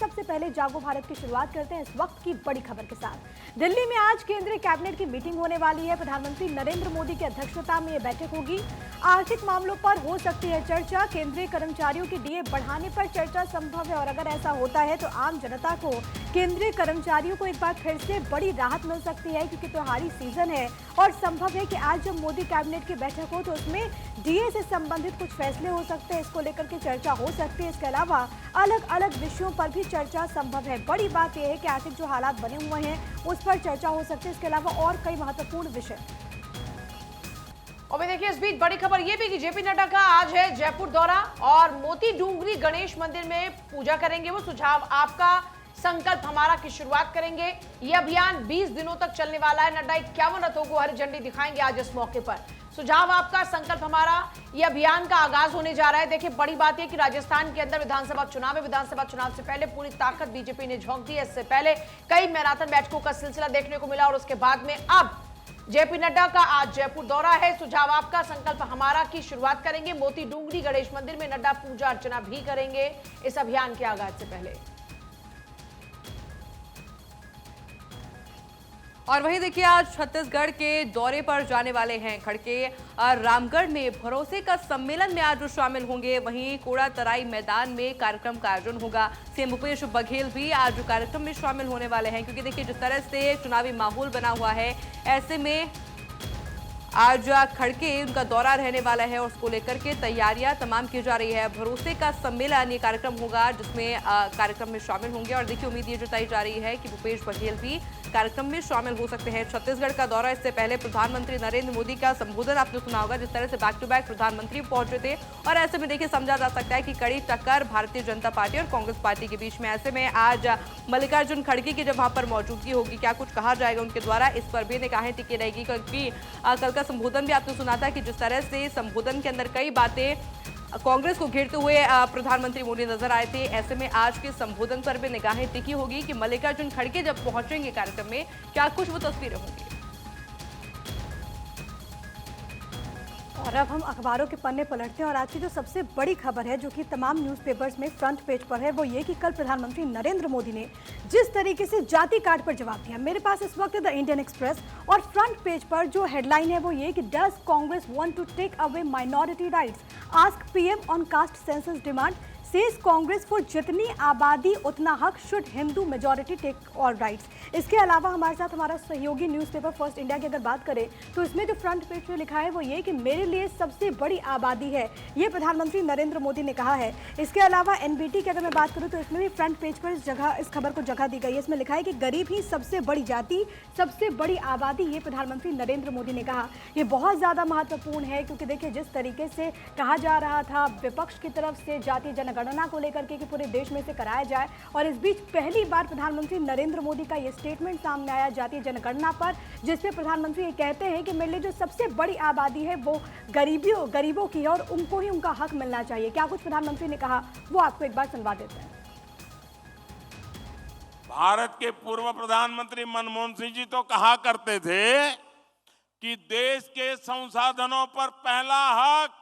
सबसे पहले जागो भारत की शुरुआत करते हैं इस वक्त की बड़ी खबर के साथ। दिल्ली में आज केंद्रीय कैबिनेट की मीटिंग होने वाली है। प्रधानमंत्री नरेंद्र मोदी की अध्यक्षता में यह बैठक होगी। आर्थिक मामलों पर हो सकती है चर्चा। केंद्रीय कर्मचारियों की डीए बढ़ाने पर चर्चा संभव है और अगर ऐसा होता है तो आम जनता को, केंद्रीय कर्मचारियों को एक बार फिर से बड़ी राहत मिल सकती है, क्योंकि त्योहारी सीजन है और संभव है कि आज जब मोदी कैबिनेट की बैठक हो तो उसमें डीए से संबंधित कुछ फैसले हो सकते हैं, इसको लेकर के चर्चा हो सकती है। इसके अलावा अलग अलग विषयों पर भी चर्चा संभव है। बड़ी बात यह है कि आर्थिक जो हालात बने हुए हैं उस पर चर्चा हो सकती है। इसके अलावा और कई महत्वपूर्ण विषय। और देखिए, इस बीच बड़ी खबर यह भी कि जेपी नड्डा का आज है जयपुर दौरा और मोती डूंगरी गणेश मंदिर में पूजा करेंगे। वो सुझाव आपका, संकल्प हमारा की शुरुआत करेंगे। यह अभियान 20 दिनों तक चलने वाला है। नड्डा 51 रथों को हरी झंडी दिखाएंगे आज इस मौके पर। सुझाव आपका, संकल्प हमारा, यह अभियान का आगाज होने जा रहा है। देखिए, बड़ी बात है कि राजस्थान के अंदर विधानसभा चुनाव है। विधानसभा चुनाव से पहले पूरी ताकत बीजेपी ने झोंक दी है। इससे पहले कई मैराथन बैठकों का सिलसिला देखने को मिला और उसके बाद में अब जेपी नड्डा का आज जयपुर दौरा है। सुझाव आपका, संकल्प हमारा की शुरुआत करेंगे। मोती डूंगरी गणेश मंदिर में नड्डा पूजा अर्चना भी करेंगे इस अभियान के आगाज से पहले। और वहीं देखिए, आज छत्तीसगढ़ के दौरे पर जाने वाले हैं खड़गे। रामगढ़ में भरोसे का सम्मेलन में आज जो शामिल होंगे। वहीं कोड़ा तराई मैदान में कार्यक्रम का आयोजन होगा। सीएम भूपेश बघेल भी आज कार्यक्रम में शामिल होने वाले हैं, क्योंकि देखिए जिस तरह से चुनावी माहौल बना हुआ है, ऐसे में आज खड़गे उनका दौरा रहने वाला है और उसको लेकर के तैयारियां तमाम की जा रही है। भरोसे का सम्मेलन ये कार्यक्रम होगा जिसमें कार्यक्रम में शामिल होंगे और देखिए उम्मीद ये जताई जा रही है कि भूपेश बघेल भी कार्यक्रम में शामिल हो सकते हैं। छत्तीसगढ़ का दौरा, इससे पहले प्रधानमंत्री नरेंद्र मोदी का संबोधन आपने सुना होगा, जिस तरह से बैक टू बैक प्रधानमंत्री पहुंचे थे और ऐसे में देखिए समझा जा सकता है कि कड़ी टक्कर भारतीय जनता पार्टी और कांग्रेस पार्टी के बीच में। ऐसे में आज मल्लिकार्जुन खड़गे की जब वहां पर मौजूदगी होगी, क्या कुछ कहा जाएगा उनके द्वारा, इस पर भी निगाहें टिकी रहेगी, क्योंकि कल का संबोधन भी आपने सुना था कि जिस तरह से संबोधन के अंदर कई बातें कांग्रेस को घेरते हुए प्रधानमंत्री मोदी नजर आए थे। ऐसे में आज के संबोधन पर भी निगाहें टिकी होगी कि मल्लिकार्जुन खड़गे जब पहुंचेंगे कार्यक्रम में क्या कुछ वो तस्वीरें होंगी। और अब हम अखबारों के पन्ने पलटते हैं और आज की जो सबसे बड़ी खबर है, जो कि तमाम न्यूज़पेपर्स में फ्रंट पेज पर है, वो ये कि कल प्रधानमंत्री नरेंद्र मोदी ने जिस तरीके से जाति कार्ड पर जवाब दिया। मेरे पास इस वक्त द इंडियन एक्सप्रेस और फ्रंट पेज पर जो हेडलाइन है वो ये कि does Congress want to take away minority rights, ask PM on caste census demand, says Congress for जितनी आबादी उतना हक, शुड Hindu majority take all rights. इसके अलावा हमारे साथ हमारा सहयोगी न्यूज़पेपर फर्स्ट इंडिया की अगर बात करें तो इसमें जो फ्रंट पेज पे लिखा है वो ये कि मेरे लिए सबसे बड़ी आबादी है, ये प्रधानमंत्री नरेंद्र मोदी ने कहा है। इसके अलावा एनबीटी की अगर मैं बात करूं तो इसमें भी फ्रंट पेज पर इस खबर को जगह दी गई है। इसमें लिखा है कि गरीब ही सबसे बड़ी जाति, सबसे बड़ी आबादी, ये प्रधानमंत्री नरेंद्र मोदी ने कहा। ये बहुत ज़्यादा महत्वपूर्ण है, क्योंकि देखिए जिस तरीके से कहा जा रहा था विपक्ष की तरफ से जातीय जनगणना को लेकर के कि पूरे देश में से कराया जाए, और इस बीच पहली बार प्रधानमंत्री नरेंद्र मोदी का ये स्टेटमेंट सामने आया जातीय जनगणना पर, जिसमें प्रधानमंत्री ये कहते हैं कि मेरे लिए जो सबसे बड़ी आबादी है वो गरीबों की है और उनको ही उनका हक मिलना चाहिए। क्या कुछ प्रधानमंत्री ने कहा वो आपको एक बार सुनवा देते हैं। भारत के पूर्व प्रधानमंत्री मनमोहन सिंह जी तो कहा करते थे कि देश के संसाधनों पर पहला हक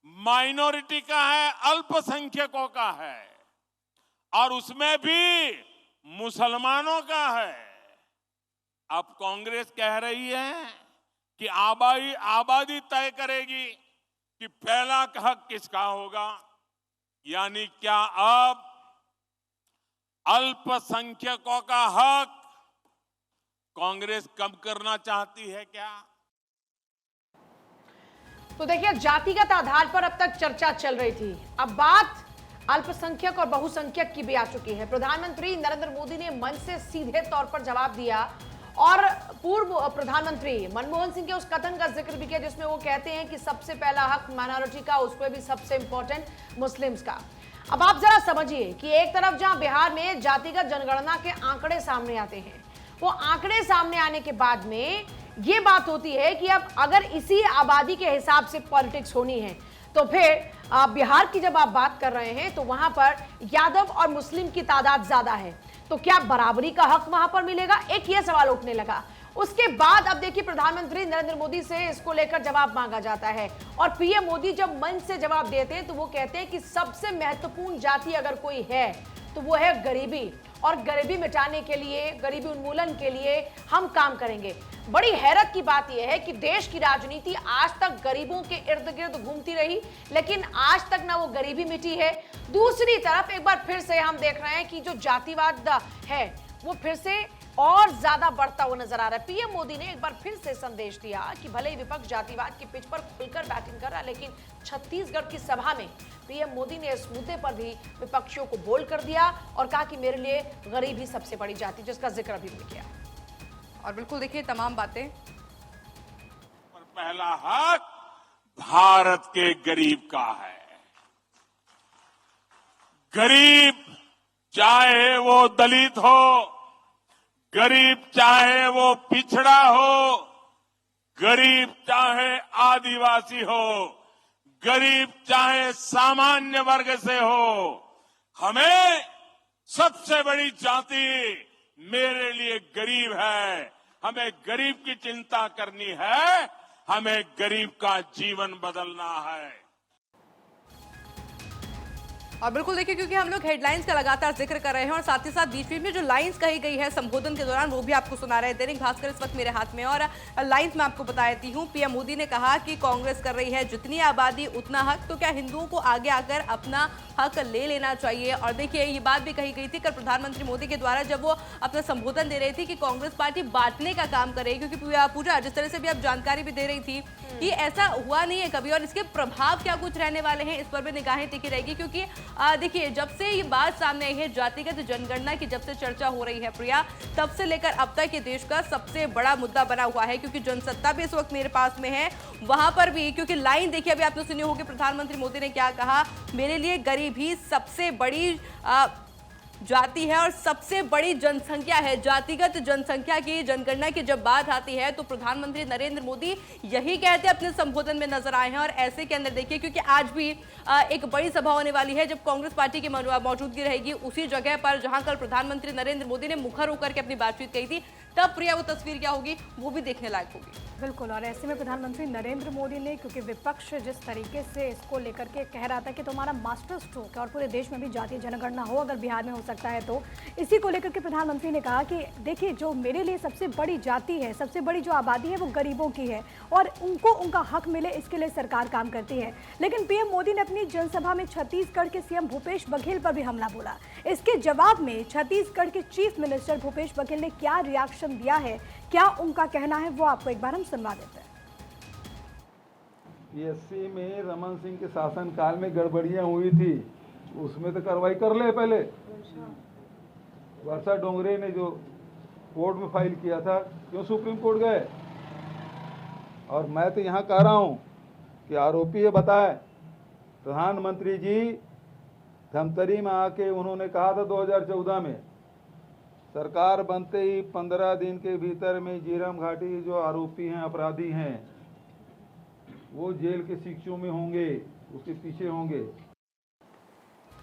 माइनॉरिटी का है, अल्पसंख्यकों का है, और उसमें भी मुसलमानों का है। अब कांग्रेस कह रही है कि आबादी तय करेगी कि पहला हक किसका होगा। यानी क्या अब अल्पसंख्यकों का हक कांग्रेस कम करना चाहती है क्या? तो देखिए, जातिगत आधार पर अब तक चर्चा चल रही थी, अब बात अल्पसंख्यक और बहुसंख्यक की भी आ चुकी है। प्रधानमंत्री नरेंद्र मोदी ने मंच से सीधे तौर पर जवाब दिया और पूर्व प्रधानमंत्री मनमोहन सिंह के उस कथन का जिक्र भी किया जिसमें वो कहते हैं कि सबसे पहला हक माइनॉरिटी का, उसमें भी सबसे इंपॉर्टेंट मुस्लिम्स का। अब आप जरा समझिए कि एक तरफ जहां बिहार में जातिगत जनगणना के आंकड़े सामने आते हैं, वो आंकड़े सामने आने के बाद में ये बात होती है कि अब अगर इसी आबादी के हिसाब से पॉलिटिक्स होनी है तो फिर बिहार की जब आप बात कर रहे हैं तो वहां पर यादव और मुस्लिम की तादाद ज्यादा है, तो क्या बराबरी का हक वहां पर मिलेगा? एक ये सवाल उठने लगा। उसके बाद अब देखिए प्रधानमंत्री नरेंद्र मोदी से इसको लेकर जवाब मांगा जाता है और पीएम मोदी जब मंच से जवाब देते हैं तो वो कहते हैं कि सबसे महत्वपूर्ण जाति अगर कोई है तो वो है गरीबी, और गरीबी मिटाने के लिए, गरीबी उन्मूलन के लिए हम काम करेंगे। बड़ी हैरत की बात यह है कि देश की राजनीति आज तक गरीबों के इर्द गिर्द घूमती रही, लेकिन आज तक ना वो गरीबी मिटी है। दूसरी तरफ एक बार फिर से हम देख रहे हैं कि जो जातिवाद है वो फिर से और ज्यादा बढ़ता हुआ नजर आ रहा है। पीएम मोदी ने एक बार फिर से संदेश दिया कि भले ही विपक्ष जातिवाद की पिच पर खुलकर बैटिंग कर रहा है, लेकिन छत्तीसगढ़ की सभा में पीएम मोदी ने इस मुद्दे पर भी विपक्षियों को बोल्ड कर दिया और कहा कि मेरे लिए गरीब ही सबसे बड़ी जाति, जिसका जिक्र अभी भी किया। और बिल्कुल देखिए तमाम बातें। पहला हक भारत के गरीब का है। गरीब चाहे वो दलित हो, गरीब चाहे वो पिछड़ा हो, गरीब चाहे आदिवासी हो, गरीब चाहे सामान्य वर्ग से हो, हमें सबसे बड़ी जाति मेरे लिए गरीब है। हमें गरीब की चिंता करनी है, हमें गरीब का जीवन बदलना है। और बिल्कुल देखिए, क्योंकि हम लोग हेडलाइंस का लगातार जिक्र कर रहे हैं और साथ ही साथ बीच में जो लाइंस कही गई है संबोधन के दौरान वो भी आपको सुना रहे हैं। दैनिक भास्कर इस वक्त मेरे हाथ में, और लाइंस मैं आपको बता देती हूँ। पीएम मोदी ने कहा कि कांग्रेस कर रही है जितनी आबादी उतना हक, तो क्या हिंदुओं को आगे आकर अपना हक ले लेना चाहिए। और देखिए ये बात भी कही गई थी कल प्रधानमंत्री मोदी के द्वारा जब वो अपना संबोधन दे रही थी कि कांग्रेस पार्टी बांटने का काम कर रही है। क्योंकि पूजा जिस तरह से भी आप जानकारी भी दे रही थी कि ऐसा हुआ नहीं है कभी, और इसके प्रभाव क्या कुछ रहने वाले हैं इस पर भी निगाहें टिकी रहेगी। क्योंकि देखिए जब से ये बात सामने आई है जातिगत जनगणना की, जब से चर्चा हो रही है प्रिया, तब से लेकर अब तक ये देश का सबसे बड़ा मुद्दा बना हुआ है। क्योंकि जनसत्ता भी इस वक्त मेरे पास में है, वहां पर भी क्योंकि लाइन देखिए अभी आपने सुनी होगी प्रधानमंत्री मोदी ने क्या कहा, मेरे लिए गरीब ही सबसे बड़ी जाति है और सबसे बड़ी जनसंख्या है। जातिगत जनसंख्या की जनगणना की जब बात आती है तो प्रधानमंत्री नरेंद्र मोदी यही कहते अपने संबोधन में नजर आए हैं। और ऐसे के अंदर देखिए, क्योंकि आज भी एक बड़ी सभा होने वाली है जब कांग्रेस पार्टी की मौजूदगी रहेगी उसी जगह पर जहां कल प्रधानमंत्री नरेंद्र मोदी ने मुखर होकर के अपनी बातचीत कही थी, तब प्रिया वो तस्वीर क्या होगी वो भी देखने लायक होगी। बिल्कुल, और ऐसे में प्रधानमंत्री नरेंद्र मोदी ने, क्योंकि विपक्ष जिस तरीके से इसको लेकर के कह रहा था कि तुम्हारा मास्टर स्ट्रोक है और पूरे देश में भी जातीय जनगणना हो, अगर बिहार में हो सकता है तो, इसी को लेकर के प्रधानमंत्री ने कहा कि देखिए जो मेरे लिए सबसे बड़ी जाति है, सबसे बड़ी जो आबादी है वो गरीबों की है और उनको उनका हक मिले इसके लिए सरकार काम करती है। लेकिन पीएम मोदी ने अपनी जनसभा में छत्तीसगढ़ के सीएम भूपेश बघेल पर भी हमला बोला। इसके जवाब में छत्तीसगढ़ के चीफ मिनिस्टर भूपेश बघेल ने क्या रिएक्शन दिया है, क्या उनका कहना है, वो आपको एक बार हम सुनवा देते हैं। पीएससी में रमन सिंह के शासनकाल में गड़बड़ियां हुई थी, उसमें तो कार्रवाई कर ले। पहले वर्षा डोंगरे ने जो कोर्ट में फाइल किया था, क्यों सुप्रीम कोर्ट गए? और मैं तो यहाँ कह रहा हूँ कि आरोपी ये बताए, प्रधानमंत्री जी धमतरी में आके उन्होंने कहा था 2014 में सरकार बनते ही 15 दिन के भीतर में झीरम घाटी जो आरोपी हैं, अपराधी हैं, वो जेल के शिक्षों में होंगे, उसके पीछे होंगे।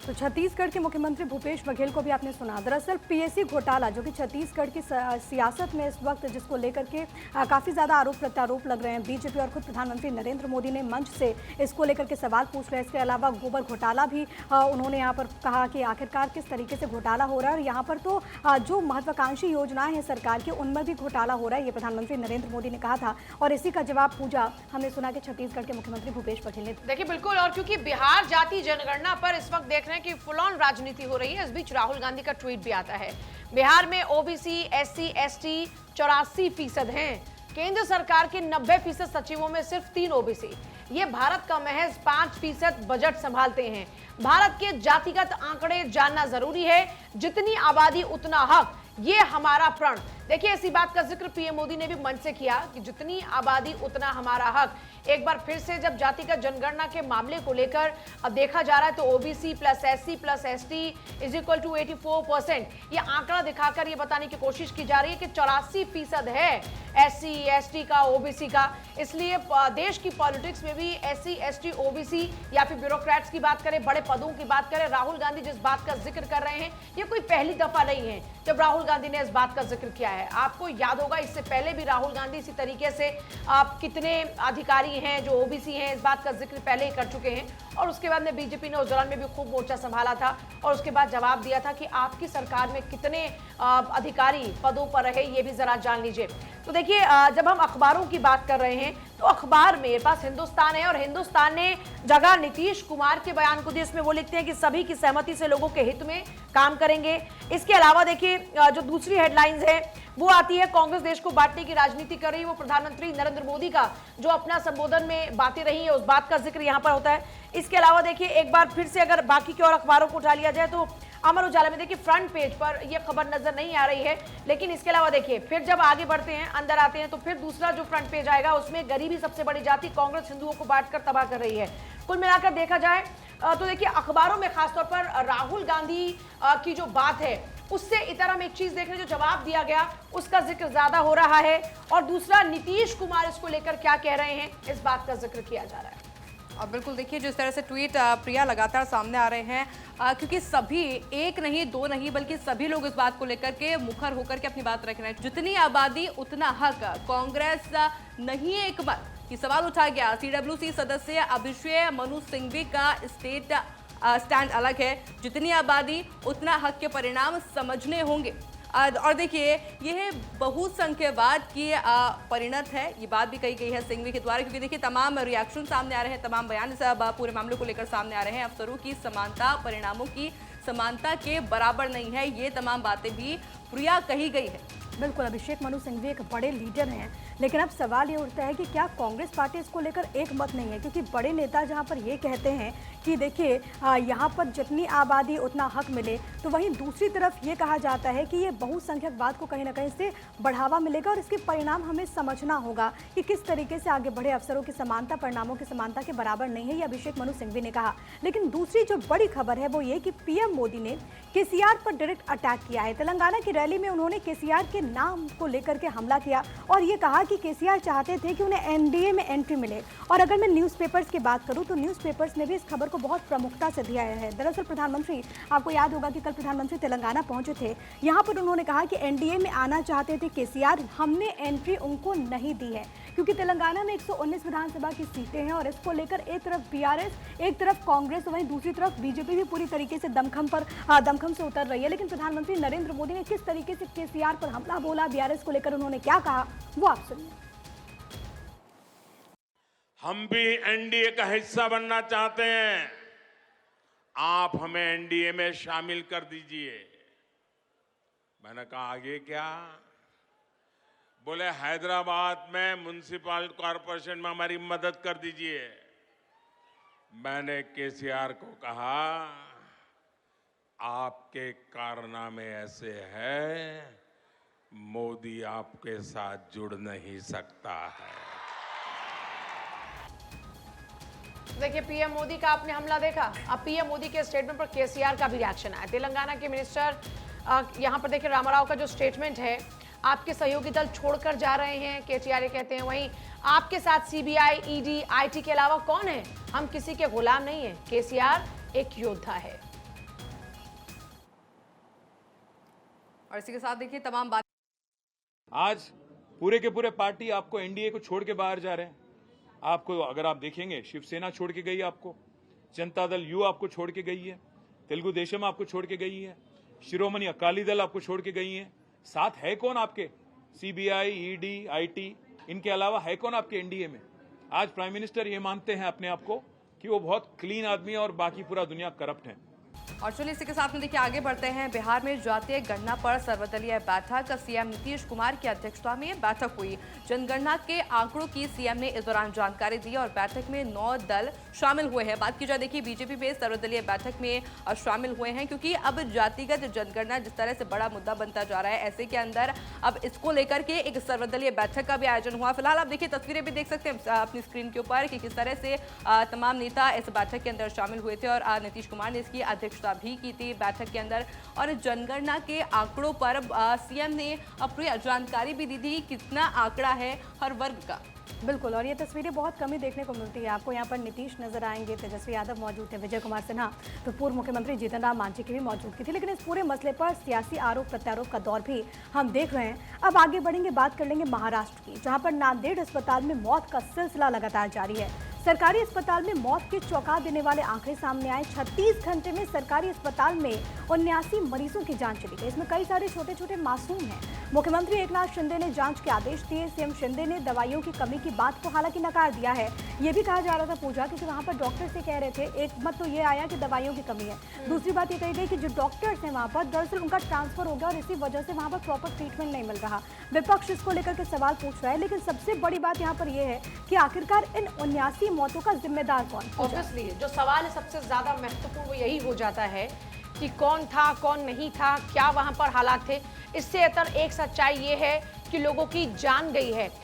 तो छत्तीसगढ़ के मुख्यमंत्री भूपेश बघेल को भी आपने सुना। दरअसल पीएससी घोटाला जो कि छत्तीसगढ़ की सियासत में इस वक्त जिसको लेकर के काफ़ी ज़्यादा आरोप प्रत्यारोप लग रहे हैं, बीजेपी और खुद प्रधानमंत्री नरेंद्र मोदी ने मंच से इसको लेकर के सवाल पूछ रहे हैं। इसके अलावा गोबर घोटाला भी उन्होंने यहाँ पर कहा कि आखिरकार किस तरीके से घोटाला हो रहा है, और यहाँ पर तो जो महत्वाकांक्षी योजनाएं हैं सरकार की उनमें भी घोटाला हो रहा है, ये प्रधानमंत्री नरेंद्र मोदी ने कहा था। और इसी का जवाब पूजा हमने सुना कि छत्तीसगढ़ के मुख्यमंत्री भूपेश बघेल ने। देखिए बिल्कुल, और क्योंकि बिहार जाति जनगणना पर इस वक्त देख रहे हैं कि फुल ऑन राजनीति हो रही है, इस बीच राहुल गांधी का ट्वीट भी आता है। बिहार में ओबीसी, एससी, एसटी 84% हैं। केंद्र सरकार के 90% सचिवों में सिर्फ 3 ओबीसी। ये भारत का महज 5% बजट संभालते हैं। भारत के जातिगत आंकड़े जानना जरूरी है, जितनी आबादी उतना हक, ये हमारा प्रण। देखिए इसी बात का जिक्र पीएम मोदी ने भी मंच से किया कि जितनी आबादी उतना हमारा हक। एक बार फिर से जब जातिगत जनगणना के मामले को लेकर अब देखा जा रहा है तो OBC plus SC plus ST is equal to 84%, ये आंकड़ा दिखाकर ये बताने की कोशिश की जा रही है कि 84% है एससी एसटी का, ओबीसी का। इसलिए देश की पॉलिटिक्स में भी एससी एसटी ओबीसी या फिर ब्यूरोक्रेट्स की बात करें, बड़े पदों की बात करें, राहुल गांधी जिस बात का जिक्र कर रहे हैं ये कोई पहली दफा नहीं है जब राहुल गांधी ने इस बात का जिक्र किया है। है। आपको याद होगा इससे पहले भी राहुल गांधी इसी तरीके से आप कितने अधिकारी हैं जो ओबीसी हैं इस बात का जिक्र पहले ही कर चुके हैं, और उसके बाद में बीजेपी ने उस दौरान में भी खूब मोर्चा संभाला था और उसके बाद जवाब दिया था कि आपकी सरकार में कितने अधिकारी पदों पर रहे ये भी जरा जान लीजिए। तो देखिए जब हम अखबारों की बात कर रहे हैं तो अखबार मेरे पास हिंदुस्तान है और हिंदुस्तान ने जगह नीतीश कुमार के बयान को दी, इसमें वो लिखते हैं कि सभी की सहमति से लोगों के हित में काम करेंगे। इसके अलावा देखिए जो दूसरी हेडलाइंस है वो आती है कांग्रेस देश को बांटने की राजनीति कर रही है। वो प्रधानमंत्री नरेंद्र मोदी का जो अपना संबोधन में बातें रही है उस बात का जिक्र यहां पर होता है। इसके अलावा देखिए एक बार फिर से अगर बाकी के और अखबारों को उठा लिया जाए तो अमर उजाला में देखिए फ्रंट पेज पर यह खबर नजर नहीं आ रही है, लेकिन इसके अलावा देखिए फिर जब आगे बढ़ते हैं अंदर आते हैं तो फिर दूसरा जो फ्रंट पेज आएगा उसमें गरीबी सबसे बड़ी जाति कांग्रेस हिंदुओं को बांटकर तबाह कर रही है। कुल मिलाकर देखा जाए तो देखिए अखबारों में खासतौर पर राहुल गांधी की जो बात है उससे इतर हम एक चीज देख रहे हैं, जो जवाब दिया गया उसका जिक्र ज्यादा हो रहा है, और दूसरा नीतीश कुमार इसको लेकर क्या कह रहे हैं इस बात का जिक्र किया जा रहा है। और बिल्कुल देखिए जिस तरह से ट्वीट प्रिया लगातार सामने आ रहे हैं, क्योंकि सभी एक नहीं दो नहीं बल्कि सभी लोग इस बात को लेकर के मुखर होकर के अपनी बात रख रहे हैं। जितनी आबादी उतना हक, कांग्रेस नहीं एक बात कि सवाल उठा गया। सीडब्ल्यूसी सदस्य अभिषेक मनु सिंघवी का स्टैंड अलग है, जितनी आबादी उतना हक के परिणाम समझने होंगे। और देखिए यह बहुसंख्यवाद की परिणत है, ये बात भी कही गई है सिंघवी के द्वारा, क्योंकि देखिए तमाम रिएक्शन सामने आ रहे हैं, तमाम बयान इस पूरे मामले को लेकर सामने आ रहे हैं। अफसरों की समानता परिणामों की समानता के बराबर नहीं है, ये तमाम बातें भी प्रिया कही गई है। बिल्कुल, अभिषेक मनु सिंघवी एक बड़े लीडर हैं, लेकिन अब सवाल ये उठता है कि क्या कांग्रेस पार्टी इसको लेकर एक मत नहीं है, क्योंकि बड़े नेता जहां पर ये कहते हैं कि देखिए यहाँ पर जितनी आबादी उतना हक मिले, तो वहीं दूसरी तरफ ये कहा जाता है कि ये बहुसंख्यकवाद को कहीं ना कहीं से बढ़ावा मिलेगा और इसके परिणाम हमें समझना होगा कि किस तरीके से आगे बढ़े। अफसरों की समानता परिणामों की समानता के बराबर नहीं है, ये अभिषेक मनु सिंघवी ने कहा। लेकिन दूसरी जो बड़ी खबर है वो ये कि पीएम मोदी ने केसीआर पर डायरेक्ट अटैक किया है। तेलंगाना की रैली में उन्होंने केसीआर के नाम को लेकर के हमला किया और ये कहा कि केसीआर चाहते थे कि उन्हें एनडीए में एंट्री मिले। और अगर मैं न्यूज़पेपर्स की बात करूं तो न्यूज़पेपर्स ने भी इस खबर को बहुत प्रमुखता से दिया है। दरअसल प्रधानमंत्री, आपको याद होगा कि कल प्रधानमंत्री तेलंगाना पहुंचे थे, यहाँ पर उन्होंने कहा कि एनडीए में आना चाहते थे केसीआर, हमने एंट्री उनको नहीं दी है, क्योंकि तेलंगाना में 119 विधानसभा की सीटें हैं और इसको लेकर एक तरफ बीआरएस, एक तरफ कांग्रेस, वहीं दूसरी तरफ बीजेपी भी पूरी तरीके से दमखम से उतर रही है। लेकिन प्रधानमंत्री नरेंद्र मोदी ने किस तरीके से केसीआर पर हमला बोला, बीआरएस को लेकर उन्होंने क्या कहा, वो आप सुनिए। हम भी एनडीए का हिस्सा बनना चाहते हैं, आप हमें एनडीए में शामिल कर दीजिए। मैंने कहा आगे क्या? बोले हैदराबाद में म्युनिसिपल कॉरपोरेशन में हमारी मदद कर दीजिए। मैंने केसीआर को कहा आपके कारनामे ऐसे हैं, मोदी आपके साथ जुड़ नहीं सकता है। देखिए पीएम मोदी का आपने हमला देखा, अब पीएम मोदी के स्टेटमेंट पर केसीआर का भी रिएक्शन आया। तेलंगाना के मिनिस्टर यहां पर देखिए रामाराव का जो स्टेटमेंट है, आपके सहयोगी दल छोड़कर जा रहे हैं, केसीआर कहते हैं। वहीं आपके साथ सीबीआई, ईडी, आईटी के अलावा कौन है? हम किसी के गुलाम नहीं है, केसीआर एक योद्धा है। और इसी के साथ देखिए तमाम बात, आज पूरे के पूरे पार्टी आपको एनडीए को छोड़ के बाहर जा रहे हैं। आपको अगर आप देखेंगे शिवसेना छोड़ के गई है, आपको जनता दल यू आपको छोड़ के गई है, तेलुगु देशम आपको छोड़ के गई है, शिरोमणि अकाली दल आपको छोड़ के गई है। साथ है कौन आपके? सीबीआई, ईडी, आईटी, इनके अलावा है कौन आपके एनडीए में? आज प्राइम मिनिस्टर ये मानते हैं अपने आप को कि वो बहुत क्लीन आदमी है और बाकी पूरा दुनिया करप्ट है। और चलिए इसी के साथ में देखिए आगे बढ़ते हैं। बिहार में जातीय गणना पर सर्वदलीय बैठक, सीएम नीतीश कुमार की अध्यक्षता में बैठक हुई। जनगणना के आंकड़ों की सीएम ने इस दौरान जानकारी दी और बैठक में 9 दल शामिल हुए हैं। बात की जाए देखिए बीजेपी भी सर्वदलीय बैठक में शामिल हुए हैं, क्योंकि अब जातिगत जनगणना जिस तरह से बड़ा मुद्दा बनता जा रहा है, ऐसे के अंदर अब इसको लेकर के एक सर्वदलीय बैठक का भी आयोजन हुआ। फिलहाल आप देखिए तस्वीरें भी देख सकते हैं अपनी स्क्रीन के ऊपर कि किस तरह से तमाम नेता इस बैठक के अंदर शामिल हुए थे और नीतीश कुमार ने इसकी अध्यक्षता भी की थी बैठक के अंदर। और जनगणना के आंकड़ों पर सीएम ने अपनी जानकारी भी दी थी कितना आंकड़ा है हर वर्ग का। बिल्कुल, और ये तस्वीरें बहुत कम ही देखने को मिलती है। आपको यहाँ पर नीतीश नजर आएंगे, तेजस्वी यादव मौजूद थे, विजय कुमार सिन्हा, तो पूर्व मुख्यमंत्री जीतन राम मांझी की भी मौजूदगी थी। लेकिन इस पूरे मसले पर सियासी आरोप प्रत्यारोप का दौर भी हम देख रहे हैं। अब आगे बढ़ेंगे, बात कर लेंगे महाराष्ट्र की, जहाँ पर नांदेड़ अस्पताल में मौत का सिलसिला लगातार जारी है। सरकारी अस्पताल में मौत के चौंका देने वाले आंकड़े सामने आए। 36 घंटे में सरकारी अस्पताल में 79 मरीजों की जान चली गई। इसमें कई सारे छोटे छोटे मासूम हैं। मुख्यमंत्री एकनाथ शिंदे ने जांच के आदेश दिए। सीएम शिंदे ने दवाइयों की कमी की बात को हालांकि नकार दिया है। ये भी कहा जा रहा था पूजा, क्योंकि वहां पर डॉक्टर से कह रहे थे, एक मत तो ये आया कि दवाइयों की कमी है, दूसरी बात ये कही गई कि जो डॉक्टर्स हैं वहां पर दरअसल उनका ट्रांसफर हो गया और इसी वजह से वहां पर प्रॉपर ट्रीटमेंट नहीं मिल रहा। विपक्ष इसको लेकर के सवाल पूछ रहा है। लेकिन सबसे बड़ी बात यहाँ पर यह है कि आखिरकार इन 79 मौतों का जिम्मेदार कौन? ऑब्वियसली जो सवाल है सबसे ज्यादा महत्वपूर्ण वो यही हो जाता है कि कौन था, कौन नहीं था, क्या वहां पर हालात थे। इससे इतर एक सच्चाई ये है कि लोगों की जान गई है।